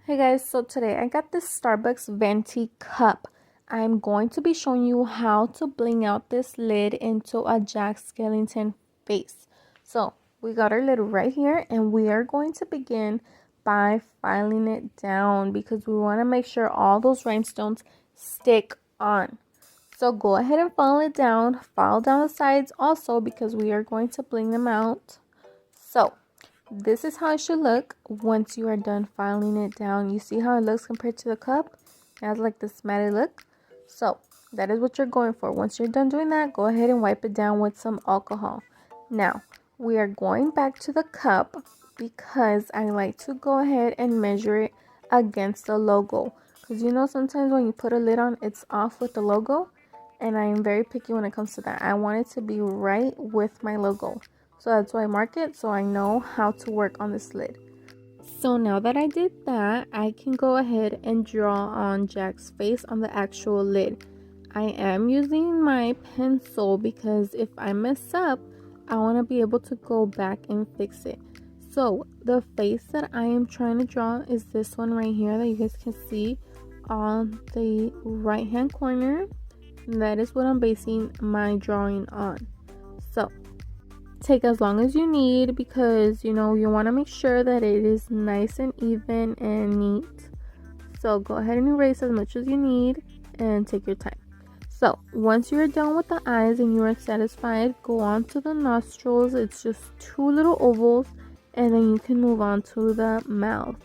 Hey guys, so today I got this Starbucks venti cup. I'm going to be showing you how to bling out this lid into a Jack Skellington face. So we got our lid right here and we are going to begin by filing it down because we want to make sure all those rhinestones stick on. So go ahead and file down the sides also because we are going to bling them out. So this is how it should look once you are done filing it down. You see how it looks compared to the cup? It has like this matted look. So that is what you're going for. Once you're done doing that, go ahead and wipe it down with some alcohol. Now, we are going back to the cup because I like to go ahead and measure it against the logo. Because you know sometimes when you put a lid on, it's off with the logo. And I am very picky when it comes to that. I want it to be right with my logo. So that's why I mark it so I know how to work on this lid. So now that I did that, I can go ahead and draw on Jack's face on the actual lid. I am using my pencil because if I mess up, I want to be able to go back and fix it. So the face that I am trying to draw is this one right here that you guys can see on the right hand corner. That is what I'm basing my drawing on. So take as long as you need because you want to make sure that it is nice and even and neat. So go ahead and erase as much as you need and take your time. So once you're done with the eyes and you are satisfied, go on to the nostrils. It's just two little ovals and then you can move on to the mouth.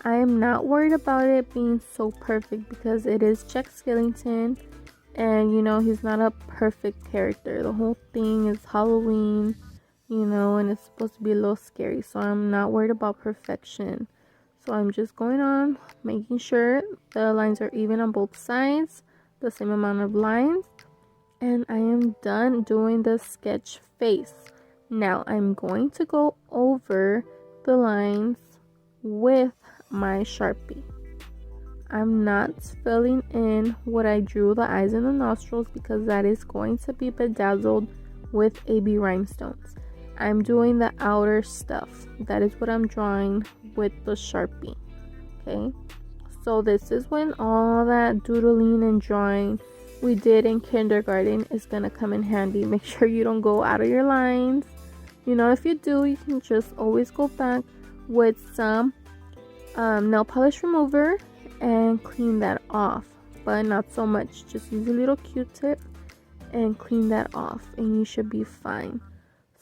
I am not worried about it being so perfect because it is Jack Skellington and he's not a perfect character. The whole thing is Halloween, and it's supposed to be a little scary. So I'm not worried about perfection. So I'm just going on, making sure the lines are even on both sides, the same amount of lines. And I am done doing the sketch face. Now I'm going to go over the lines with my Sharpie. I'm not filling in what I drew, the eyes and the nostrils, because that is going to be bedazzled with AB rhinestones. I'm doing the outer stuff. That is what I'm drawing with the Sharpie. Okay, so this is when all that doodling and drawing we did in kindergarten is going to come in handy. Make sure you don't go out of your lines. If you do, you can just always go back with some nail polish remover and clean that off, but not so much. Just use a little Q-tip and clean that off and you should be fine.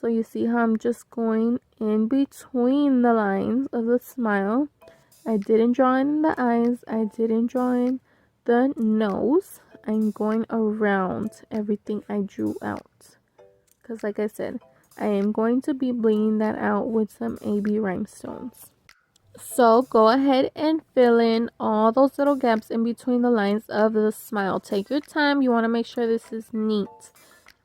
So you see how I'm just going in between the lines of the smile. I didn't draw in the eyes, I didn't draw in the nose. I'm going around everything I drew out because like I said, I am going to be blinging that out with some AB rhinestones. So go ahead and fill in all those little gaps in between the lines of the smile. Take your time. You want to make sure this is neat.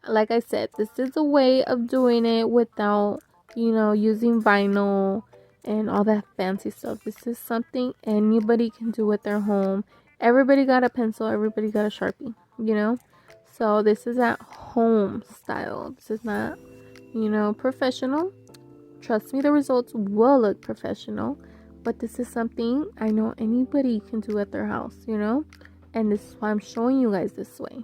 Like I said, this is a way of doing it without, using vinyl and all that fancy stuff. This is something anybody can do at their home. Everybody got a pencil. Everybody got a Sharpie, So this is at home style. This is not, professional. Trust me, the results will look professional. But this is something I know anybody can do at their house, and this is why I'm showing you guys this way.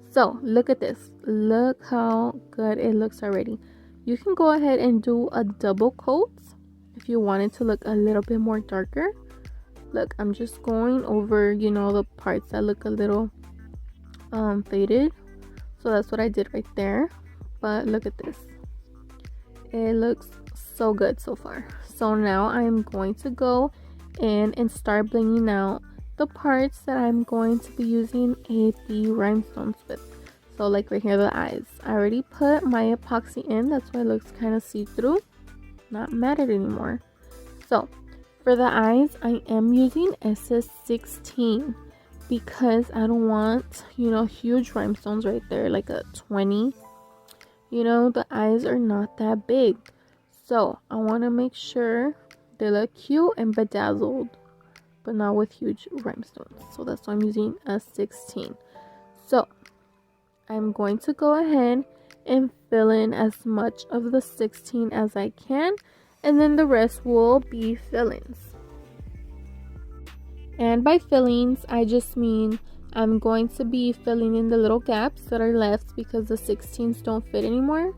So look at this. Look how good it looks already. You can go ahead and do a double coat if you want it to look a little bit more darker. Look, I'm just going over, the parts that look a little faded. So that's what I did right there. But look at this. It looks so good so far. So now I'm going to go in and start blinging out the parts that I'm going to be using AB rhinestones with. So like right here, the eyes. I already put my epoxy in. That's why it looks kind of see-through. Not matted anymore. So for the eyes, I am using SS16 because I don't want, huge rhinestones right there, like a 20. The eyes are not that big. So I want to make sure they look cute and bedazzled, but not with huge rhinestones. So that's why I'm using a 16. So I'm going to go ahead and fill in as much of the 16 as I can, and then the rest will be fill-ins. And by fillings, I just mean I'm going to be filling in the little gaps that are left because the 16s don't fit anymore.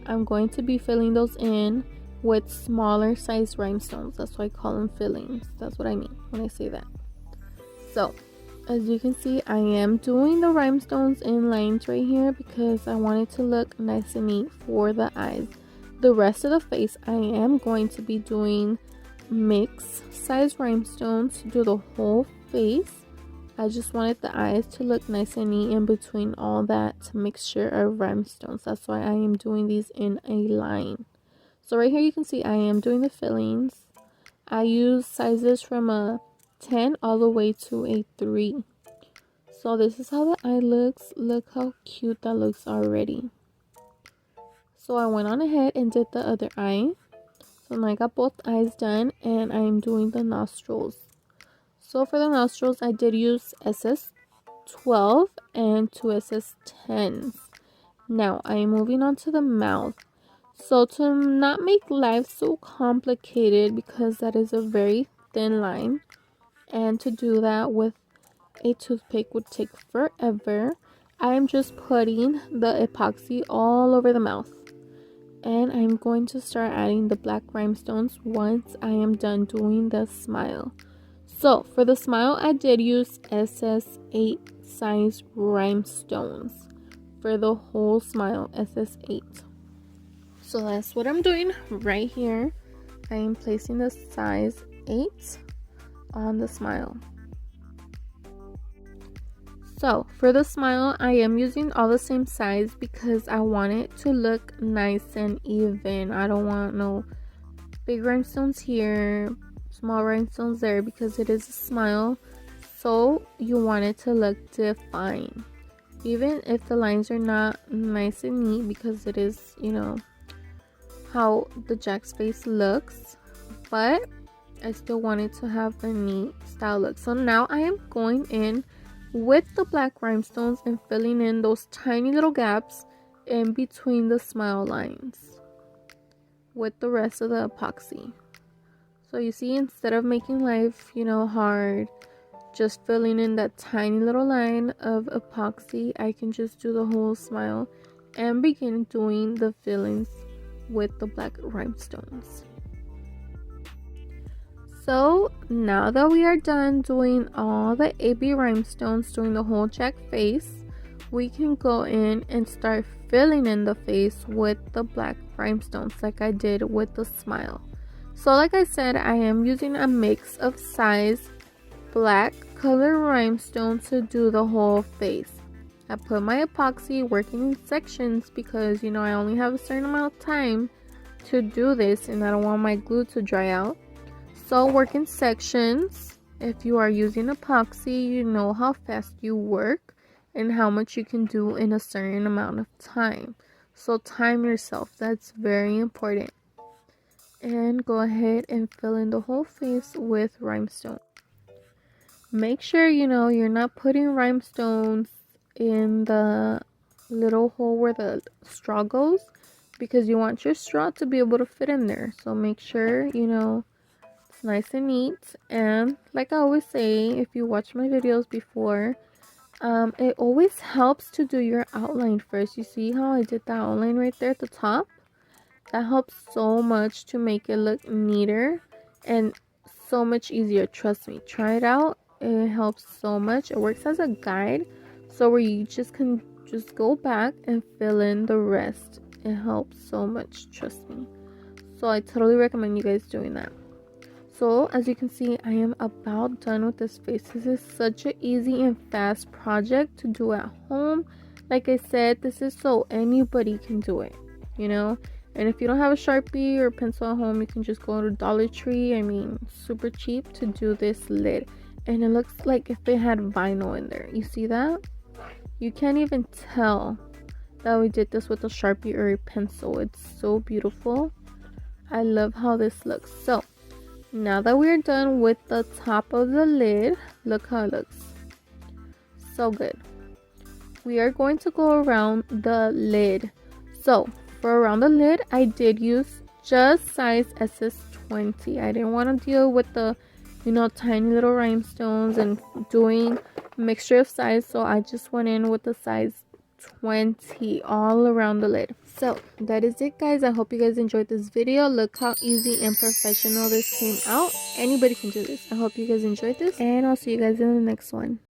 I'm going to be filling those in with smaller size rhinestones. That's why I call them fillings. That's what I mean when I say that. So, as you can see, I am doing the rhinestones in lines right here because I want it to look nice and neat for the eyes. The rest of the face, I am going to be doing mix size rhinestones to do the whole face. I just wanted the eyes to look nice and neat in between all that mixture of rhinestones. That's why I am doing these in a line. So right here you can see I am doing the fillings. I use sizes from a 10 all the way to a 3. So this is how the eye looks. Look how cute that looks already. So I went on ahead and did the other eye. So now I got both eyes done and I'm doing the nostrils. So for the nostrils, I did use SS12 and 2 SS10s. Now I am moving on to the mouth. So to not make life so complicated, because that is a very thin line, and to do that with a toothpick would take forever, I am just putting the epoxy all over the mouth. And I'm going to start adding the black rhinestones once I am done doing the smile. So for the smile, I did use SS8 size rhinestones for the whole smile, SS8. So that's what I'm doing right here. I am placing the size 8 on the smile. So for the smile, I am using all the same size because I want it to look nice and even. I don't want no big rhinestones here, small rhinestones there, because it is a smile. So you want it to look defined. Even if the lines are not nice and neat, because it is, you know, how the Jack's face looks, but I still wanted to have a neat style look. So now I am going in with the black rhinestones and filling in those tiny little gaps in between the smile lines with the rest of the epoxy. So you see, instead of making life, you know, hard, just filling in that tiny little line of epoxy, I can just do the whole smile and begin doing the fillings with the black rhinestones. So now that we are done doing all the AB rhinestones, doing the whole Jack face, we can go in and start filling in the face with the black rhinestones like I did with the smile. So like I said, I am using a mix of size black color rhinestones to do the whole face. I put my epoxy working in sections because, you know, I only have a certain amount of time to do this and I don't want my glue to dry out. So work in sections. If you are using epoxy, you know how fast you work and how much you can do in a certain amount of time. So time yourself. That's very important. And go ahead and fill in the whole face with rhinestone. Make sure, you know, you're not putting rhinestones in the little hole where the straw goes, because you want your straw to be able to fit in there. So make sure, you know, it's nice and neat. And like I always say, if you watch my videos before, it always helps to do your outline first. You see how I did that outline right there at the top? That helps so much to make it look neater and so much easier. Trust me, try it out. It helps so much. It works as a guide, so where you just can just go back and fill in the rest. It helps so much, trust me. So I totally recommend you guys doing that. So as you can see, I am about done with this face. This is such an easy and fast project to do at home. Like I said, this is so anybody can do it, you know. And if you don't have a Sharpie or pencil at home, you can just go to Dollar Tree. I mean, super cheap to do this lid. And it looks like if it had vinyl in there. You see that? You can't even tell that we did this with a Sharpie or a pencil. It's so beautiful. I love how this looks. So now that we're done with the top of the lid, look how it looks. So good. We are going to go around the lid. So for around the lid, I did use just size SS20. I didn't want to deal with the, you know, tiny little rhinestones and doing mixture of size. So I just went in with the size 20 all around the lid. So that is it, guys. I hope you guys enjoyed this video. Look how easy and professional this came out. Anybody can do this. I hope you guys enjoyed this, and I'll see you guys in the next one.